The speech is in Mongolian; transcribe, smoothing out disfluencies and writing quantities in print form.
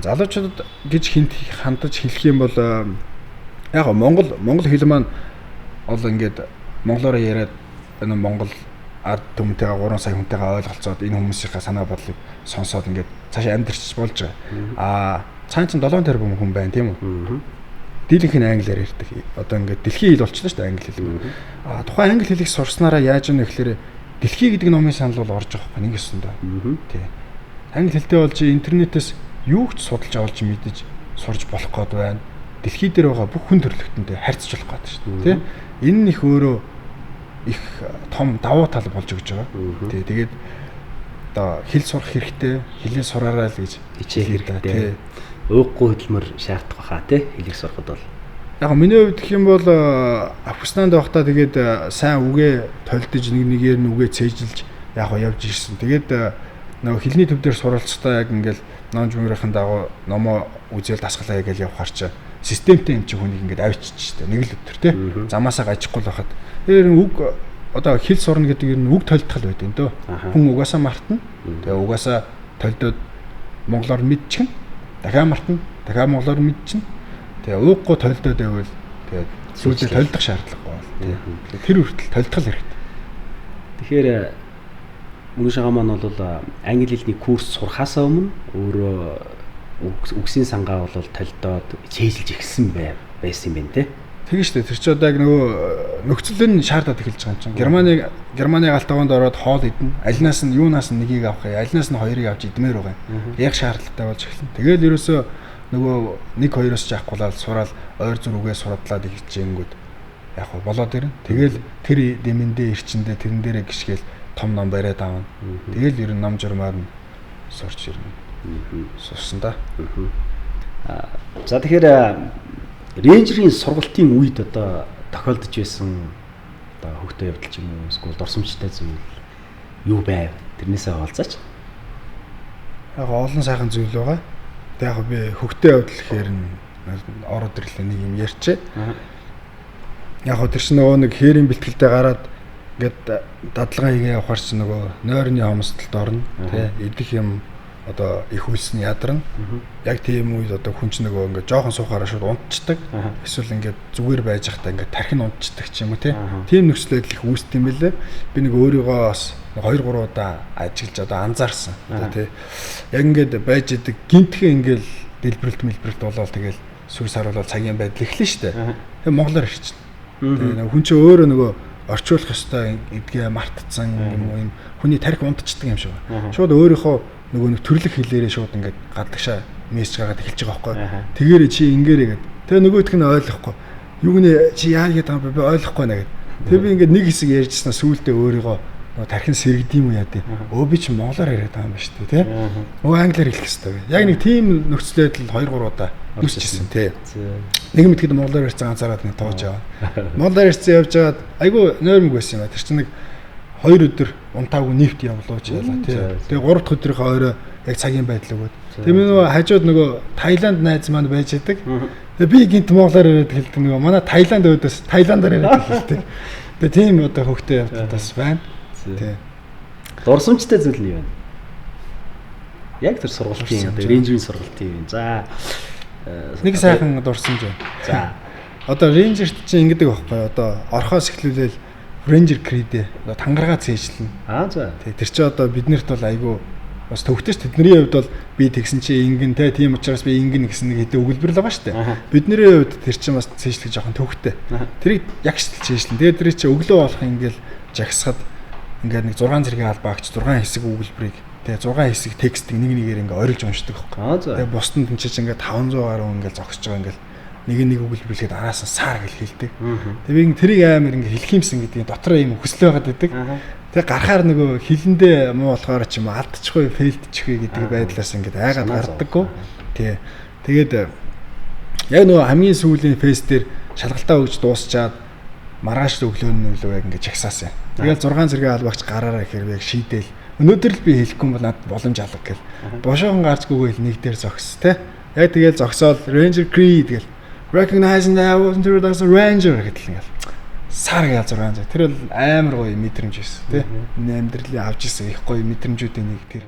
Залуучуудад гэж хандаж хэлэх юм бол яг Монгол хэл маань бол ингээд монголоор яриад энэ Монгол ард түмэнтэйгээ 3 сая хүнтэйгээ ойлголцоод энэ хүмүүсийнхээ санаа бодлыг сонсоод ингээд цаашаа амьдарч болж байгаа. Цаана ч 7 тэрбум хүн байна тийм үү? Дийлэнх нь англиар ярьдаг. Одоо ингээд дэлхийн хэл болчихлоо шүү дээ англи хэл. Тухайн англи хэлийг сурснараа яаж өгнө гэхээр дэлхий гэдэг номын санал бол орж байгаа юм гэсэн доо. Тий. Англи хэлтэй болж интернетээс юу ч судалж авалж мэдэж сурж болох гээд байна. Дэлхий дээр байгаа бүх хүн төрөлхтөнтэй харьцаж болох гээд шүү дээ. Тий. Энэ нь их өөрөө их том давуу тал болж өгч байгаа. Тий. Тэгээд одоо хэл сурах хэрэгтэй, хэлээ сураарай л гэж хичээх хэрэгтэй. Ууггүй хөдөлмөр шаардах баха тий хэлийг сурахад бол. Яг миний хувьд гэх юм бол Афганистанд байхдаа тэгээд сайн үгээ толдож нэгээр нь үгээ цээжилж яг явж ирсэн. Тэгээд нөгөө хэлний төв дээр суралцахдаа яг ингээл ном жумрын дагуу номоо үзэл дасгалаа гэж явахаар чи системтэй юм чи хүнийг ингээд авчиж штэ нэг л өдөр тий замаасаа гажихгүй л байхад тэр үг одоо хэл сурна гэдэг нь үг толдтол байд энэ дөө хүн угаасаа мартна. Тэгээ угаасаа толдоод монголоор мэдчихнэ. Дахиад мартна. Дахиад монголоор мэдчихнэ. Тэгээ ууггүй толдоод байвал тэгээд сүүлдээ толдох шаардлагагүй бол тэр хүртэл толдох хэрэгтэй. Тэгэхээр мөн шагаа маань бол англи хэлний курс сурахаасаа өмнө өөрөө үгсийн сангаа бол толдоод чэйжилж эхэлсэн байсан юм байна те. Тэгээ шүү дээ. Тэр чинь одоо яг нөгөө нөхцөл нь шаардаад эхэлж байгаа юм чинь. Германы галтгоонд ороод хоол идэнэ. Алинаас нь юунаас нь нэгийг авах юм. Алинаас нь хоёрыг авч идмээр байгаа юм. Яг шаардлагатай болж эхэлнэ. Тэгэл ерөөсөө нөгөө 1-2-оос ч авахгүйл сураал ойр зүр үгээ сурадлаад ихжээнгүүд яг хөө болоод ирнэ. Тэгэл тэр дэмэндээ ирчэндээ тэрэн дээрээ гიშгээл том ном бариад аавна. Тэгэл ер нь ном журмаар нь сурч ирнэ. Сурсан да. За тэгэхээр рейнжерийн сургалтын үед одоо тохиолдож байсан одоо хөвгтэй явдал ч юм уу эсвэл дурсамжтай зүйл юу байв? Тэрнээсээ хаалцаач. Яг олон сайхан зүйл байгаа. Яг би хөвгтэй явдал гэхээр ороод ирлээ нэг юм ярьчээ. Яг тэр чинь нөгөө нэг хээрийн бэлтгэлтэй гараад ингээд дадлага хийгээ явахаар чинь нөгөө нойрны хомсдолд орно. Тэ идэх юм одоо их үлсний ядарна. Яг тийм үед одоо хүн ч нөгөө ингээд жоохон суухаараа шууд унтчихдаг. Эсвэл ингээд зүгээр байж захтаа ингээд тархин унтчихдаг ч юм уу тийм нөхцөл байдал их үүсдэг юм байлээ. Би нэг өөрийгөө бас 2-3 удаа ажиглаж одоо анзаарсан. Тэ яг ингээд байж идэг гинтхэн ингээд дэлбэрэлт болоод тэгэл сүрс харуулаад цагийн байдал эхлэн штэ. Тэгээ монголоор ирчихнэ. Тэгээ хүн чинь өөрөө нөгөө орчуулах ёстой эдгээ мартцсан юм уу юм хүний тарих унтчихдаг юм шиг байна. Шууд өөрийнхөө нөгөө нэг төрлөх хэлээрээ шууд ингээд гадагшаа мессеж гаргаад эхэлж байгаа байхгүй. Тэгээрээ чи ингээрээ гэд. Тэгээ нөгөөх нь ойлгохгүй. Юу нэ чи яа гэдэг юм би ойлгохгүй нэ гэд. Тэгээ би ингээд нэг хэсэг ярьжснаа сүүлдээ өөрийгөө нөгөө тархин сэргэдэм үү яа дээ. Өө би чи монголоор яриад байгаа юм ба шүү дээ тий. Өө англиар хэлэх хэрэгтэй. Яг нэг тийм нөхцөл байдал 2-3 удаа үүсчихсэн тий. Нэг мэтгэд монголоор ярьсан ганцаараа нэг тоож яваа. Монголоор ярьсан явж байгаад айгүй нойрмог байсан юм а. Тэр чинь нэг 2 өдөр унтаагүй нефт явлууч яалаа тий. Тэгээ 3 дахь өдрийнхөө орой яг цагийн байдал өгөөд. Тэгээ би нөгөө хажууд нөгөө Таиланд найз маань байж байдаг. Тэгээ би гинт монголоор яриад хэлдэг нөгөө манай Таиланд өөдөөс Таиландаар яриад хэлдэг. Тэгээ тийм одоо хөвгтэй явдаас байна. Тий. Дурсамжтай зүйл нь юу вэ? Яг тэр сургалтын одоо рейнжерийн сургалтын юм. За нэг сайхан дурсамж байна. За одоо рейнжерт чинь ингэдэг байхгүй одоо орхоос эхлүүлээл Ranger Creed одоо тангараа цээжлэн. За. Тэр чинь одоо биднэрт бол айгүй бас төвхтэйч тэдний хувьд бол би тэгсэн чи ингэн те тийм учраас би ингэн гэсэн нэг хэдэн өгүүлбэр л байгаа шүү дээ. Бидний хувьд тэр чинь бас цээжлэх жоохон төвхтэй. Тэрийг ягштал цээжлэн. Тэгээд тэр чинь өглөө болох ингээл жагсахад ингээд нэг 6 зэргийн албаа агч 6 хэсэг өгүүлбэрийг тэгээ 6 хэсэг текстийг нэг нэгээр ингээд орилж уншдаг байхгүй. Тэгээ бусдын тэнцэж ингээд 500 гаруй ингээд зогсож байгаа ингээд нэг өгүүлбэрлэхэд араас нь сар гэж хэлдэг. Тэгээ би тэрийг амар ингээд хэлэх юмсан гэдэг дотроо юм хүсэл байгаад байдаг. Тэгээ гарахаар нөгөө хилэндээ муу болохоор ч юм алдчихгүй фейлдчихгүй гэдэг байдлаас ингээд айгаад гардаггүй. Тэгээд яг нөгөө хамгийн сүүлийн фейс дээр шалгалтаа өгж дуусчаад маргааш өглөө нь үлээ яг ингээд чагсаасан. Тэгэл 6 зэргийн албагч гараараа гэхээр яг шийдээл. Өнөөдөр л би хэлэхгүй бол надад боломж алга гэл. Бошоон гарцгүйгээл нэг дээр зогс те. Яг тэгэл зогсоод Ranger Creed гэл recognizing that I wasn't a ranger гэдэг ингээл сар гэж 6 зэрэг. Тэр бол амар гоё мэдрэмж байсан те. Миний амьдралын авч ирсэн их гоё мэдрэмжүүдийн нэг тэр.